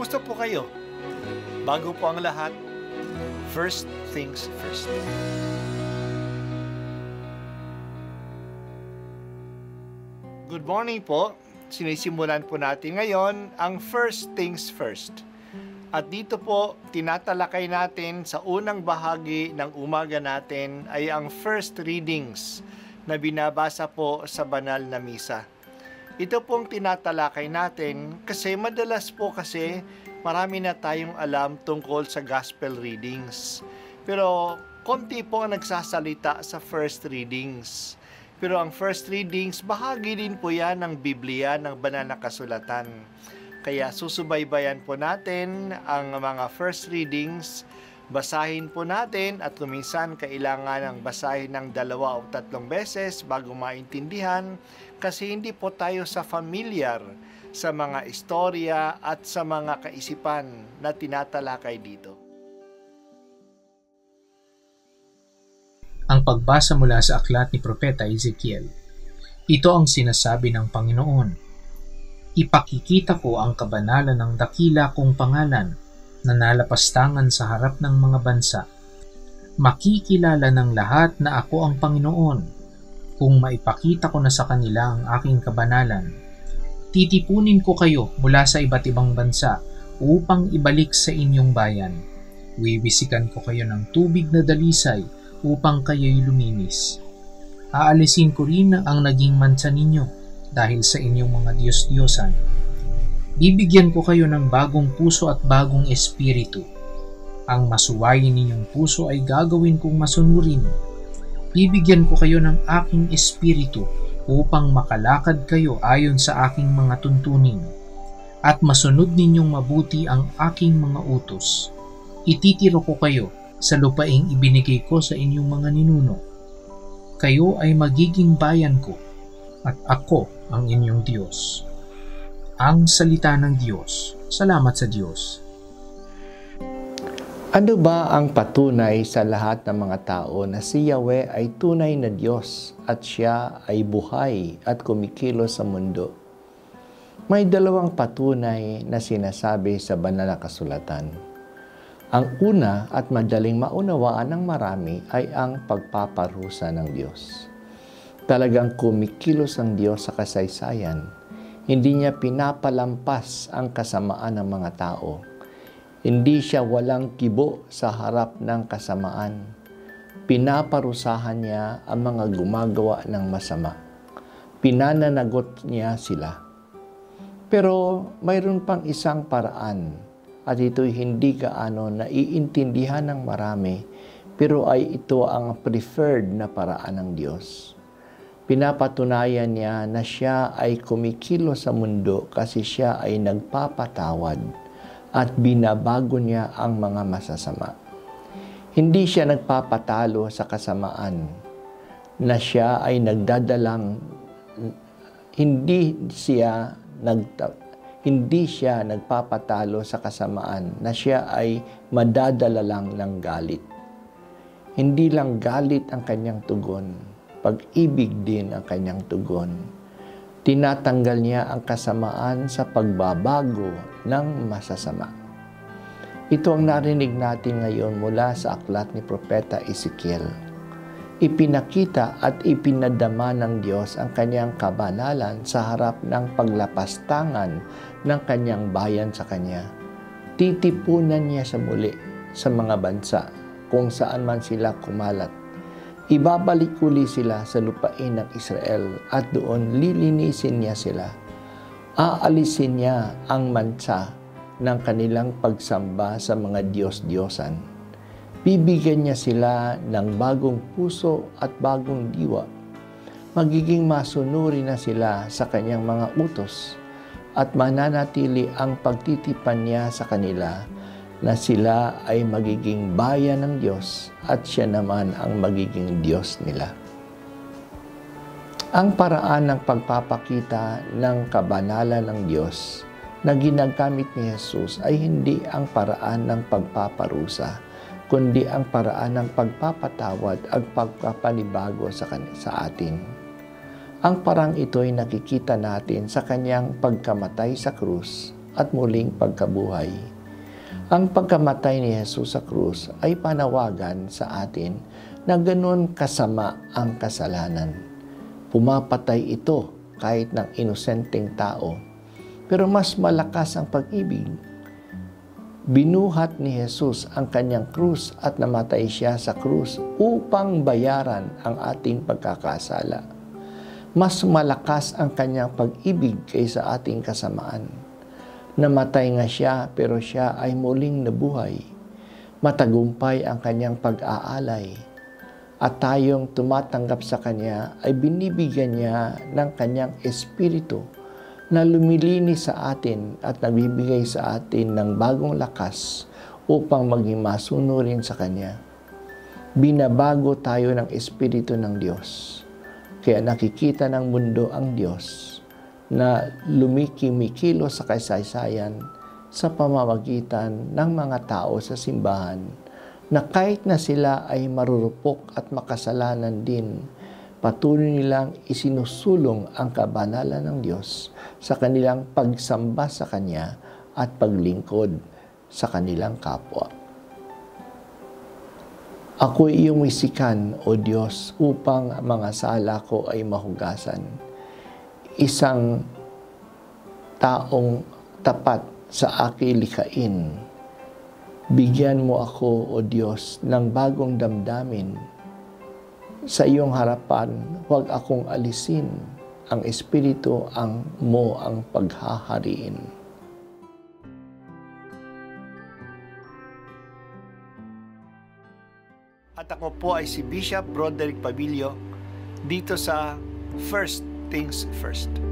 Kumusta po kayo? Bago po ang lahat, first things first. Good morning po. Sinisimulan po natin ngayon ang first things first. At dito po, tinatalakay natin sa unang bahagi ng umaga natin ay ang first readings na binabasa po sa banal na misa. Ito pong tinatalakay natin kasi madalas po kasi marami na tayong alam tungkol sa gospel readings. Pero konti po ang nagsasalita sa first readings. Pero ang first readings, bahagi din po yan ng Biblia, ng banal na kasulatan. Kaya susubaybayan po natin ang mga first readings, basahin po natin at kuminsan kailangan ng basahin ng 2 o 3 beses bago maintindihan kasi hindi po tayo familiar sa mga istorya at sa mga kaisipan na tinatalakay dito. Ang pagbasa mula sa aklat ni Propeta Ezekiel. Ito ang sinasabi ng Panginoon. Ipakikita ko ang kabanalan ng dakila kong pangalan na nalapastangan sa harap ng mga bansa. Makikilala ng lahat na ako ang Panginoon kung maipakita ko na sa kanila ang aking kabanalan. Titipunin ko kayo mula sa iba't ibang bansa upang ibalik sa inyong bayan. Wiwisikan ko kayo ng tubig na dalisay upang kayo'y luminis. Aalisin ko rin ang naging mansa ninyo dahil sa inyong mga Diyos-Diyosan. Bibigyan ko kayo ng bagong puso at bagong espiritu. Ang masuwayin ninyong puso ay gagawin kong masunurin. Bibigyan ko kayo ng aking espiritu upang makalakad kayo ayon sa aking mga tuntunin at masunod ninyong mabuti ang aking mga utos. Ititiro ko kayo sa lupaing ibinigay ko sa inyong mga ninuno. Kayo ay magiging bayan ko at ako ang inyong Diyos. Ang salita ng Diyos. Salamat sa Diyos. Ano ba ang patunay sa lahat ng mga tao na si Yahweh ay tunay na Diyos at siya ay buhay at kumikilos sa mundo? May 2 patunay na sinasabi sa banal na kasulatan. Ang una at madaling maunawaan ng marami ay ang pagpaparusa ng Diyos. Talagang kumikilos ang Diyos sa kasaysayan. Hindi niya pinapalampas ang kasamaan ng mga tao. Hindi siya walang kibo sa harap ng kasamaan. Pinaparusahan niya ang mga gumagawa ng masama. Pinananagot niya sila. Pero mayroon pang isang paraan at ito'y hindi gaano naiintindihan ng marami, pero ay ito ang preferred na paraan ng Diyos. Pinapatunayan niya na siya ay kumikilos sa mundo kasi siya ay nagpapatawad at binabago niya ang mga masasama. Hindi siya nagpapatalo sa kasamaan, na siya ay hindi siya nagpapatalo sa kasamaan, na siya ay madadala lang ng galit. Hindi lang galit ang kanyang tugon, pag-ibig din ang kanyang tugon. Tinatanggal niya ang kasamaan sa pagbabago ng masasama. Ito ang narinig natin ngayon mula sa aklat ni Propeta Ezekiel. Ipinakita at ipinadama ng Diyos ang kanyang kabanalan sa harap ng paglapastangan ng kanyang bayan sa kanya. Titipunan niya sa muli sa mga bansa kung saan man sila kumalat. Ibabalik uli sila sa lupain ng Israel at doon lilinisin niya sila. Aalisin niya ang mansa ng kanilang pagsamba sa mga Diyos-Diyosan. Bibigyan niya sila ng bagong puso at bagong diwa. Magiging masunuri na sila sa kanyang mga utos at mananatili ang pagtitipan niya sa kanila na sila ay magiging bayan ng Diyos at siya naman ang magiging Diyos nila. Ang paraan ng pagpapakita ng kabanalan ng Diyos na ginagamit ni Jesus ay hindi ang paraan ng pagpaparusa, kundi ang paraan ng pagpapatawad at pagpapanibago sa atin. Ang parang ito ay nakikita natin sa kanyang pagkamatay sa krus at muling pagkabuhay. Ang pagkamatay ni Jesus sa krus ay panawagan sa atin na ganoon kasama ang kasalanan. Pumapatay ito kahit ng inosenteng tao, pero mas malakas ang pag-ibig. Binuhat ni Jesus ang kanyang krus at namatay siya sa krus upang bayaran ang ating pagkakasala. Mas malakas ang kanyang pag-ibig kaysa ating kasamaan. Namatay nga siya pero siya ay muling nabuhay. Matagumpay ang kanyang pag-aalay. At tayong tumatanggap sa kanya ay binibigyan niya ng kanyang espiritu na lumilinis sa atin at nagbibigay sa atin ng bagong lakas upang maging masunurin sa Kanya. Binabago tayo ng Espiritu ng Diyos. Kaya nakikita ng mundo ang Diyos na lumikimikilo sa kasaysayan sa pamamagitan ng mga tao sa simbahan na kahit na sila ay marurupok at makasalanan din, patuloy nilang isinusulong ang kabanalan ng Diyos sa kanilang pagsamba sa Kanya at paglingkod sa kanilang kapwa. Ako iyong wisikan, O Diyos, upang mga sala ko ay mahugasan. Isang taong tapat sa aking likhain. Bigyan mo ako, O Diyos, ng bagong damdamin. Sa iyong harapan, huwag akong alisin. Ang Espiritu mo ang paghahariin. At ako po ay si Bishop Broderick Pabilio dito sa First Things First.